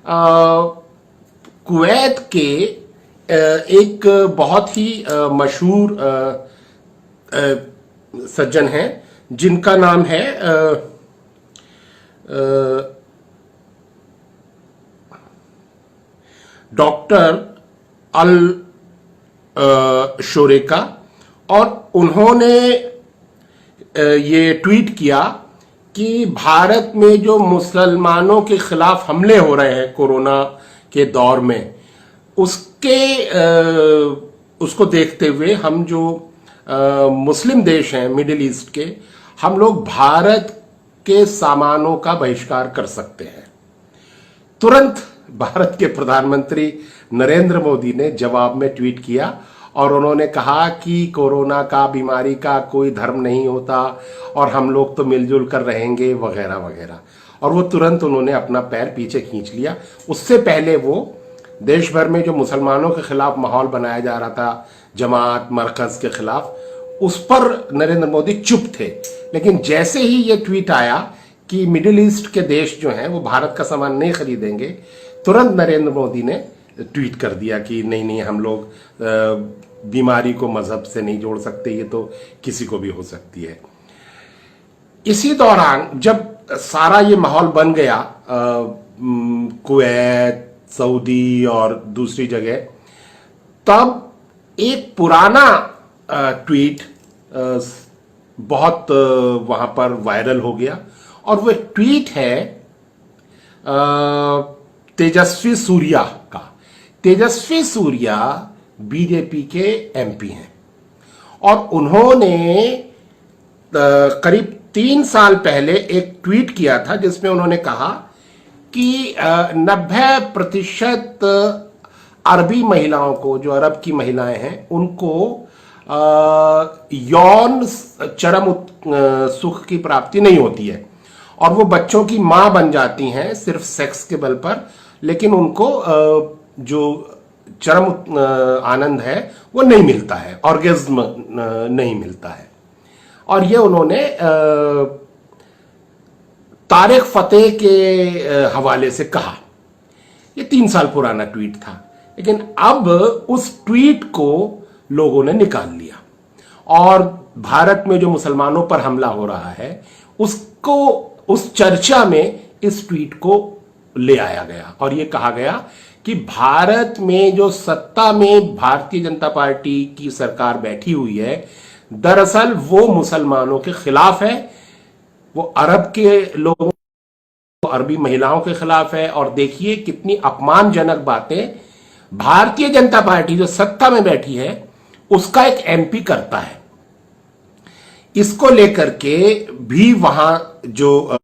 Kuwait के एक बहुत ही मशहूर सज्जन हैं जिनका नाम है डॉक्टर अल शोरेका, और उन्होंने ये ट्वीट किया कि भारत में जो मुसलमानों के खिलाफ हमले हो रहे हैं कोरोना के दौर में, उसको देखते हुए हम जो मुस्लिम देश हैं मिडिल ईस्ट के, हम लोग भारत के सामानों का बहिष्कार कर सकते हैं। तुरंत भारत के प्रधानमंत्री नरेंद्र मोदी ने जवाब में ट्वीट किया और उन्होंने कहा कि कोरोना का, बीमारी का कोई धर्म नहीं होता और हम लोग तो मिलजुल कर रहेंगे वगैरह वगैरह, और वो तुरंत उन्होंने अपना पैर पीछे खींच लिया। उससे पहले वो देश भर में जो मुसलमानों के खिलाफ माहौल बनाया जा रहा था, जमात मरकज के खिलाफ, उस पर नरेंद्र मोदी चुप थे। लेकिन जैसे ही ये ट्वीट आया कि मिडिल ईस्ट के देश जो हैं वो भारत का सामान नहीं खरीदेंगे, तुरंत नरेंद्र मोदी ने ट्वीट कर दिया कि नहीं नहीं, हम लोग बीमारी को मजहब से नहीं जोड़ सकते, ये तो किसी को भी हो सकती है। इसी दौरान जब सारा ये माहौल बन गया कुवैत, सऊदी और दूसरी जगह, तब एक पुराना ट्वीट बहुत वहां पर वायरल हो गया, और वो ट्वीट है तेजस्वी सूर्या का। तेजस्वी सूर्या बीजेपी के एमपी हैं और उन्होंने करीब 3 साल पहले एक ट्वीट किया था जिसमें उन्होंने कहा कि 90% अरबी महिलाओं को, जो अरब की महिलाएं हैं, उनको यौन चरम सुख की प्राप्ति नहीं होती है और वो बच्चों की मां बन जाती हैं सिर्फ सेक्स के बल पर, लेकिन उनको जो चरम आनंद है वो नहीं मिलता है, ऑर्गेज्म नहीं मिलता है। और ये उन्होंने तारिक फतेह के हवाले से कहा। ये 3 साल पुराना ट्वीट था, लेकिन अब उस ट्वीट को लोगों ने निकाल लिया और भारत में जो मुसलमानों पर हमला हो रहा है उसको, उस चर्चा में इस ट्वीट को ले आया गया और यह कहा गया कि भारत में जो सत्ता में भारतीय जनता पार्टी की सरकार बैठी हुई है, दरअसल वो मुसलमानों के खिलाफ है, वो अरब के लोगों, अरबी महिलाओं के खिलाफ है। और देखिए कितनी अपमानजनक बातें भारतीय जनता पार्टी जो सत्ता में बैठी है उसका एक एमपी करता है। इसको लेकर के भी वहां जो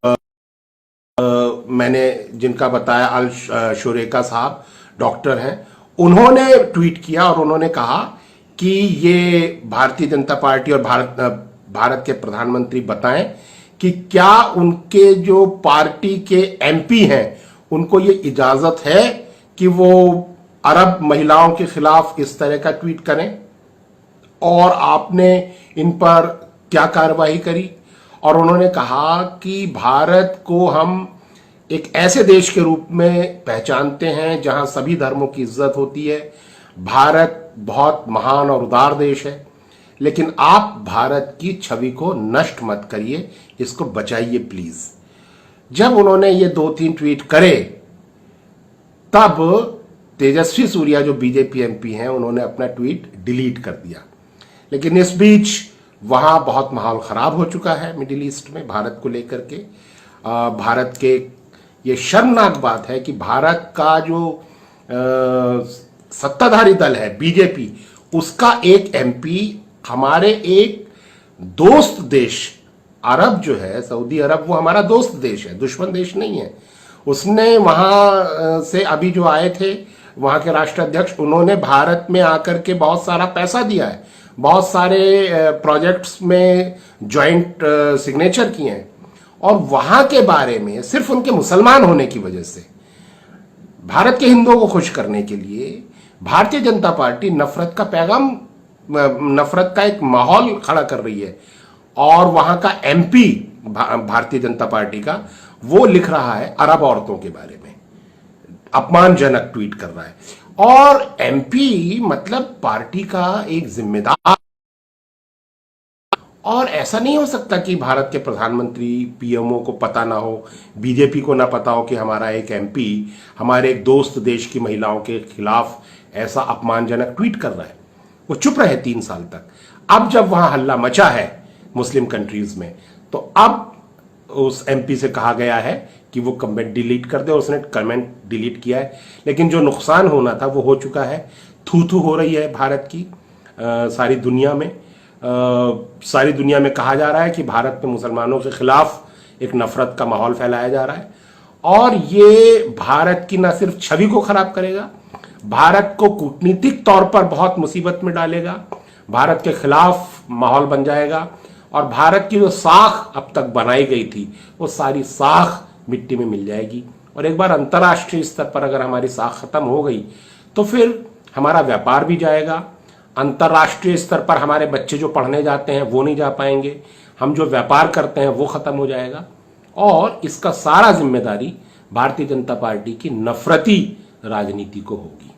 मैंने जिनका बताया, अल शोरेका साहब डॉक्टर हैं, उन्होंने ट्वीट किया और उन्होंने कहा कि ये भारतीय जनता पार्टी और भारत के प्रधानमंत्री बताएं कि क्या उनके जो पार्टी के एमपी हैं उनको ये इजाजत है कि वो अरब महिलाओं के खिलाफ इस तरह का ट्वीट करें, और आपने इन पर क्या कार्रवाई करी। और उन्होंने कहा कि भारत को हम एक ऐसे देश के रूप में पहचानते हैं जहां सभी धर्मों की इज्जत होती है, भारत बहुत महान और उदार देश है, लेकिन आप भारत की छवि को नष्ट मत करिए, इसको बचाइए प्लीज। जब उन्होंने ये 2-3 ट्वीट करे तब तेजस्वी सूर्या जो बीजेपी एमपी हैं उन्होंने अपना ट्वीट डिलीट कर दिया। लेकिन इस बीच वहां बहुत माहौल खराब हो चुका है मिडिल ईस्ट में भारत को लेकर के। भारत के, ये शर्मनाक बात है कि भारत का जो सत्ताधारी दल है बीजेपी, उसका एक एमपी हमारे एक दोस्त देश अरब जो है, सऊदी अरब, वो हमारा दोस्त देश है, दुश्मन देश नहीं है। उसने वहां से अभी जो आए थे वहां के राष्ट्राध्यक्ष, उन्होंने भारत में आकर के बहुत सारा पैसा दिया है, बहुत सारे प्रोजेक्ट्स में ज्वाइंट सिग्नेचर किए हैं, और वहां के बारे में सिर्फ उनके मुसलमान होने की वजह से भारत के हिंदुओं को खुश करने के लिए भारतीय जनता पार्टी नफरत का पैगाम, नफरत का एक माहौल खड़ा कर रही है। और वहां का एमपी भारतीय जनता पार्टी का, वो लिख रहा है अरब औरतों के बारे में, अपमानजनक ट्वीट कर रहा है। और एमपी मतलब पार्टी का एक जिम्मेदार, और ऐसा नहीं हो सकता कि भारत के प्रधानमंत्री पीएमओ को पता ना हो, बीजेपी को ना पता हो कि हमारा एक एमपी हमारे एक दोस्त देश की महिलाओं के खिलाफ ऐसा अपमानजनक ट्वीट कर रहा है। वो चुप रहे 3 साल तक। अब जब वहां हल्ला मचा है मुस्लिम कंट्रीज में, तो अब उस एमपी से कहा गया है कि वो कमेंट डिलीट कर दे। उसने कमेंट डिलीट किया है, लेकिन जो नुकसान होना था वो हो चुका है। थू थू हो रही है भारत की सारी दुनिया में। सारी दुनिया में कहा जा रहा है कि भारत में मुसलमानों के खिलाफ एक नफरत का माहौल फैलाया जा रहा है, और ये भारत की न सिर्फ छवि को खराब करेगा, भारत को कूटनीतिक तौर पर बहुत मुसीबत में डालेगा, भारत के खिलाफ माहौल बन जाएगा, और भारत की जो साख अब तक बनाई गई थी वो सारी साख मिट्टी में मिल जाएगी। और एक बार अंतर्राष्ट्रीय स्तर पर अगर हमारी साख खत्म हो गई तो फिर हमारा व्यापार भी जाएगा। अंतर्राष्ट्रीय स्तर पर हमारे बच्चे जो पढ़ने जाते हैं वो नहीं जा पाएंगे, हम जो व्यापार करते हैं वो खत्म हो जाएगा, और इसका सारा जिम्मेदारी भारतीय जनता पार्टी की नफरती राजनीति को होगी।